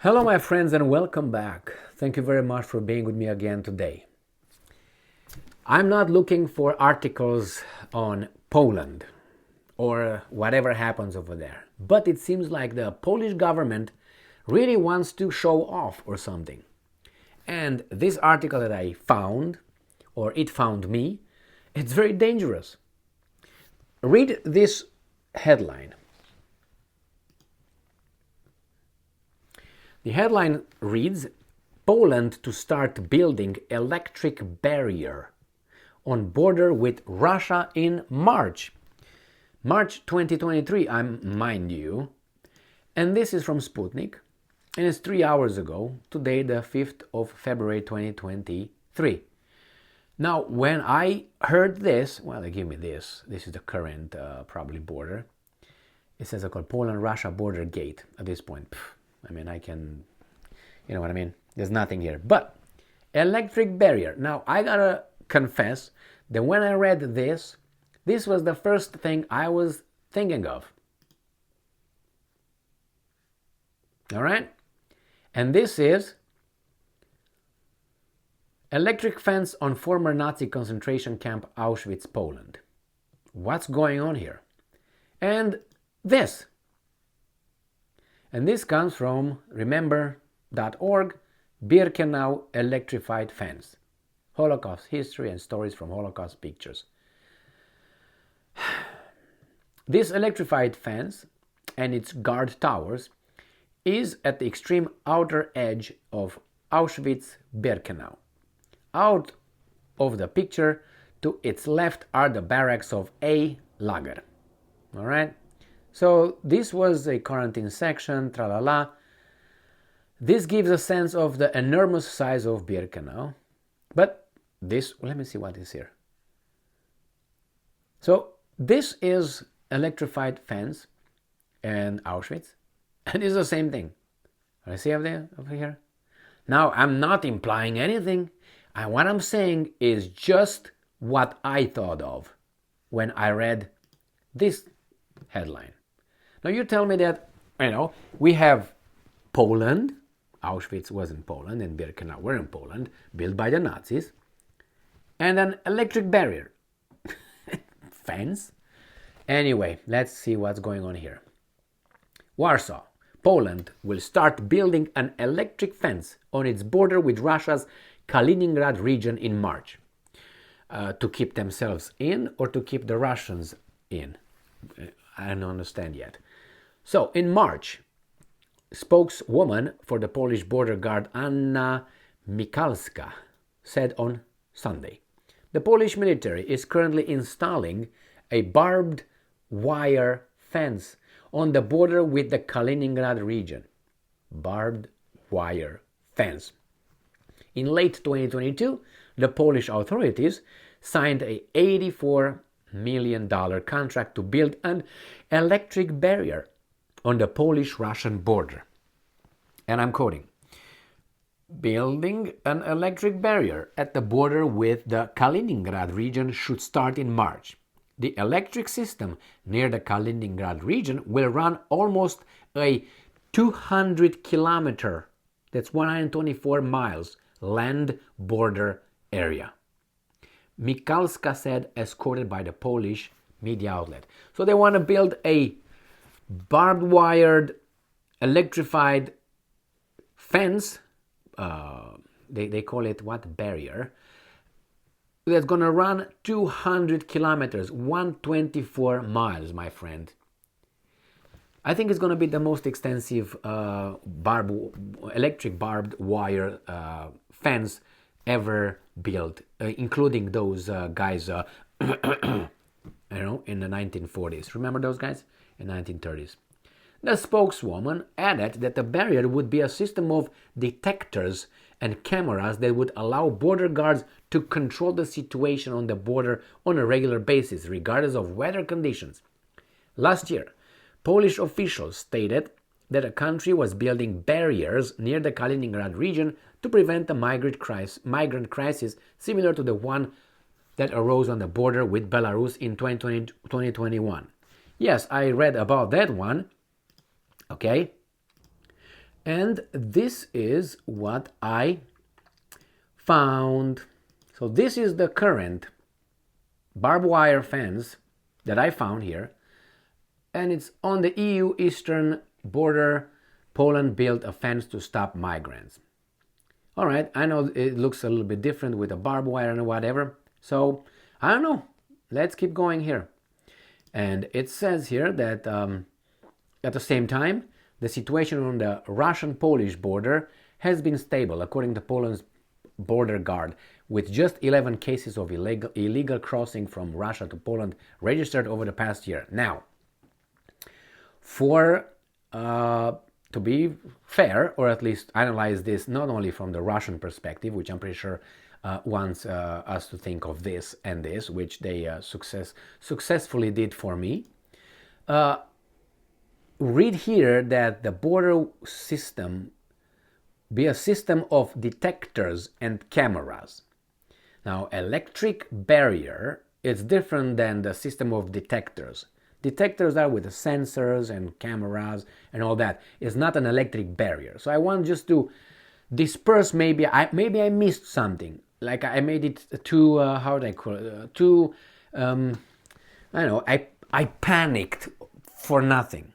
Hello my friends and welcome back. Thank you very much for being with me again today. I'm not looking for articles on Poland or whatever happens over there, but it seems like the Polish government really wants to show off or something. And this article that I found, or it found me, it's very dangerous. Read this headline. The headline reads, Poland to start building electric barrier on border with Russia in March. March 2023, mind you. And this is from Sputnik. And it's 3 hours ago, today the 5th of February 2023. Now, when I heard this, well, they give me this. This is the current probably border. It says called Poland-Russia border gate at this point. I can, you know what I mean? There's nothing here. But electric barrier. Now, I gotta confess that when I read this was the first thing I was thinking of. All right? And this is electric fence on former Nazi concentration camp Auschwitz, Poland. What's going on here? And this. And this comes from remember.org, Birkenau electrified fence. Holocaust history and stories from Holocaust pictures. This electrified fence and its guard towers is at the extreme outer edge of Auschwitz-Birkenau. Out of the picture to its left are the barracks of A Lager. All right? So this was a quarantine section, tralala. This gives a sense of the enormous size of Birkenau. But this, let me see what is here. So this is electrified fence in Auschwitz. And it's the same thing. I see over here. Now, I'm not implying anything. And what I'm saying is just what I thought of when I read this headline. Now you tell me that, we have Poland. Auschwitz was in Poland and Birkenau were in Poland, built by the Nazis. And an electric barrier. Fence. Anyway, let's see what's going on here. Warsaw, Poland will start building an electric fence on its border with Russia's Kaliningrad region in March. To keep themselves in or to keep the Russians in? I don't understand yet. So, in March, spokeswoman for the Polish border guard Anna Michalska said on Sunday, the Polish military is currently installing a barbed wire fence on the border with the Kaliningrad region. Barbed wire fence. In late 2022, the Polish authorities signed an $84 million contract to build an electric barrier on the Polish-Russian border. And I'm quoting, building an electric barrier at the border with the Kaliningrad region should start in March. The electric system near the Kaliningrad region will run almost a 200-kilometer, that's 124 miles, land border area. Michalska said, as quoted by the Polish media outlet. So they want to build a barbed wired, electrified fence, they call it what? Barrier, that's going to run 200 kilometers, 124 miles, my friend. I think it's going to be the most extensive electric barbed wire fence ever built, including those guys, in the 1940s. Remember those guys? In the 1930s. The spokeswoman added that the barrier would be a system of detectors and cameras that would allow border guards to control the situation on the border on a regular basis, regardless of weather conditions. Last year, Polish officials stated that the country was building barriers near the Kaliningrad region to prevent a migrant crisis similar to the one that arose on the border with Belarus in 2021. Yes, I read about that one. Okay. And this is what I found. So this is the current barbed wire fence that I found here, and it's on the EU eastern border. Poland built a fence to stop migrants. All right, I know it looks a little bit different with a barbed wire and whatever, so I don't know. Let's keep going here. And it says here that at the same time, the situation on the Russian-Polish border has been stable, according to Poland's border guard, with just 11 cases of illegal crossing from Russia to Poland registered over the past year. Now, to be fair, or at least analyze this not only from the Russian perspective, which I'm pretty sure wants us to think of this and this, which they successfully did for me. Read here that the border system be a system of detectors and cameras. Now, electric barrier is different than the system of detectors. Detectors are with the sensors and cameras and all that. It's not an electric barrier. So I want just to disperse. Maybe I missed something. Like I made it too. How do I call it? Too. I don't know. I panicked for nothing.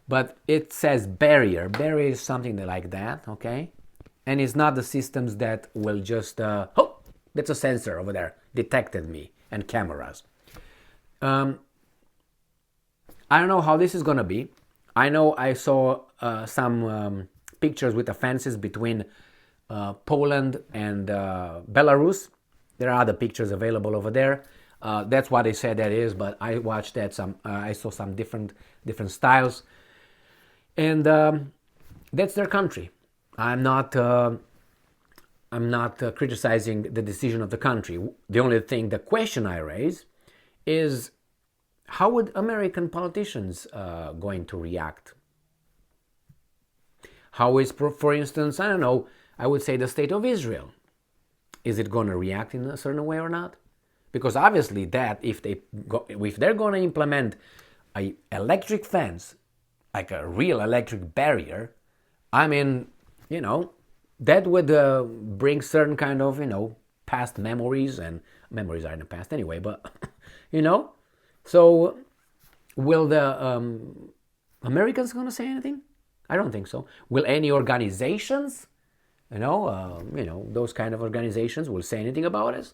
But it says barrier. Barrier is something like that. Okay, and it's not the systems that will just. Oh, that's a sensor over there. Detected me and cameras. I don't know how this is going to be. I know I saw some pictures with the fences between Poland and Belarus. There are other pictures available over there. That's what they said that is, but I watched that I saw some different styles, and that's their country. I'm not criticizing the decision of the country. The question I raise is, how would American politicians going to react? How is, for instance, I don't know, I would say the state of Israel. Is it going to react in a certain way or not? Because obviously that, if they're going to implement an electric fence, like a real electric barrier, I mean, that would bring certain kind of, past memories, and memories are in the past anyway, but, So, will the Americans going to say anything? I don't think so. Will any organizations, those kind of organizations will say anything about it?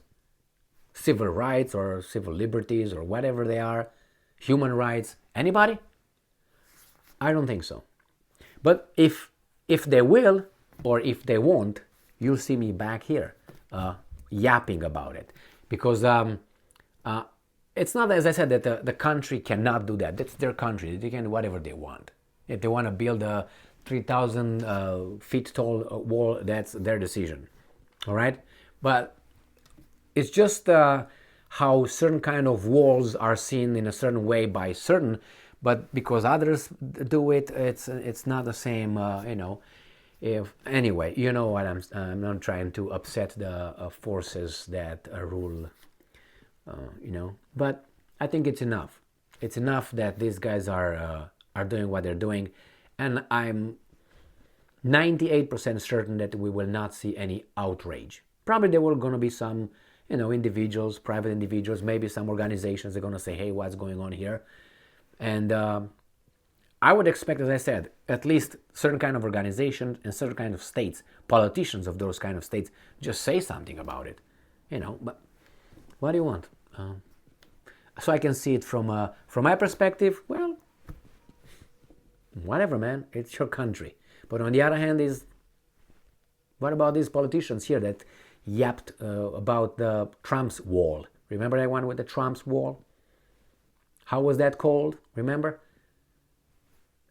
Civil rights or civil liberties or whatever they are, human rights, anybody? I don't think so. But if they will or if they won't, you'll see me back here yapping about it, because it's not, as I said, that the country cannot do that. That's their country. They can do whatever they want. If they want to build a 3,000 feet tall wall, that's their decision. All right? But it's just how certain kind of walls are seen in a certain way by certain, but because others do it, it's not the same, Anyway, you know what I'm not trying to upset the forces that rule. But I think it's enough. It's enough that these guys are doing what they're doing, and I'm 98% certain that we will not see any outrage. Probably there were going to be some, individuals, private individuals, maybe some organizations are going to say, hey, what's going on here? And I would expect, as I said, at least certain kind of organizations and certain kind of states, politicians of those kind of states, just say something about it. But what do you want? So I can see it from my perspective. Well, whatever, man. It's your country. But on the other hand, what about these politicians here that yapped about the Trump's wall? Remember that one with the Trump's wall? How was that called? Remember?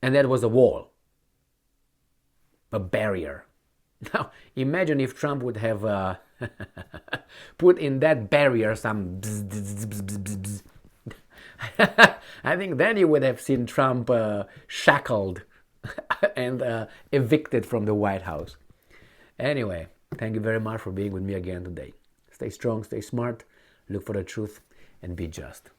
And that was a wall, a barrier. Now, imagine if Trump would have put in that barrier some bzz, bzz, bzz, bzz, bzz. I think then you would have seen Trump shackled and evicted from the White House. Anyway, thank you very much for being with me again today. Stay strong, stay smart, look for the truth, and be just.